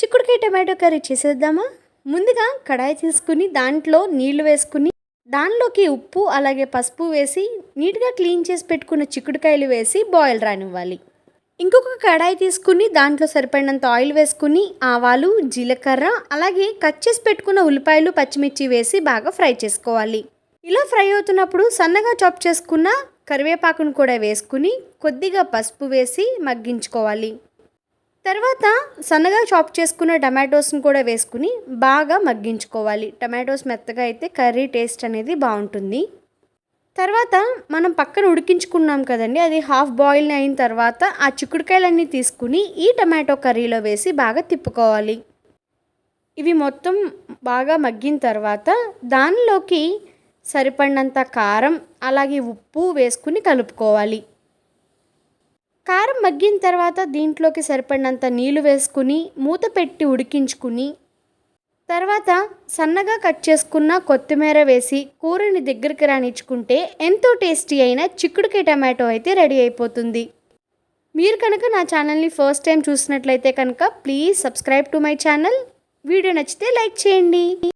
చిక్కుడుకాయ tomato curry చేసేద్దామా? ముందుగా కడాయి తీసుకుని దాంట్లో నీళ్లు వేసుకుని దానిలోకి ఉప్పు అలాగే పసుపు వేసి నీట్గా క్లీన్ చేసి పెట్టుకున్న చిక్కుడుకాయలు వేసి బాయిల్ రానివ్వాలి. ఇంకొక కడాయి తీసుకుని దాంట్లో సరిపడినంత ఆయిల్ వేసుకుని ఆవాలు, జీలకర్ర అలాగే కట్ చేసి పెట్టుకున్న ఉల్లిపాయలు, పచ్చిమిర్చి వేసి బాగా ఫ్రై చేసుకోవాలి. ఇలా ఫ్రై అవుతున్నప్పుడు సన్నగా చాప్ చేసుకున్న కరివేపాకును కూడా వేసుకుని కొద్దిగా పసుపు వేసి మగ్గించుకోవాలి. తర్వాత సన్నగా చాప్ చేసుకున్న టమాటోస్ని కూడా వేసుకుని బాగా మగ్గించుకోవాలి. టమాటోస్ మెత్తగా అయితే కర్రీ టేస్ట్ అనేది బాగుంటుంది. తర్వాత మనం పక్కన ఉడికించుకున్నాం కదండి, అది హాఫ్ బాయిల్ అయిన తర్వాత ఆ చిక్కుడుకాయలన్నీ తీసుకుని ఈ టమాటో కర్రీలో వేసి బాగా తిప్పుకోవాలి. ఇవి మొత్తం బాగా మగ్గిన తర్వాత దానిలోకి సరిపడినంత కారం అలాగే ఉప్పు వేసుకుని కలుపుకోవాలి. కారం మగ్గిన తర్వాత దీంట్లోకి సరిపడినంత నీళ్లు వేసుకుని మూత పెట్టి ఉడికించుకుని తర్వాత సన్నగా కట్ చేసుకున్న కొత్తిమీర వేసి కూరని దగ్గరికి రానిచ్చుకుంటే ఎంతో టేస్టీ అయిన చిక్కుడుకాయ టమాటో అయితే రెడీ అయిపోతుంది. మీరు కనుక నా ఛానల్ని ఫస్ట్ టైం చూసినట్లయితే కనుక please subscribe to my channel. Video నచ్చితే లైక్ చేయండి.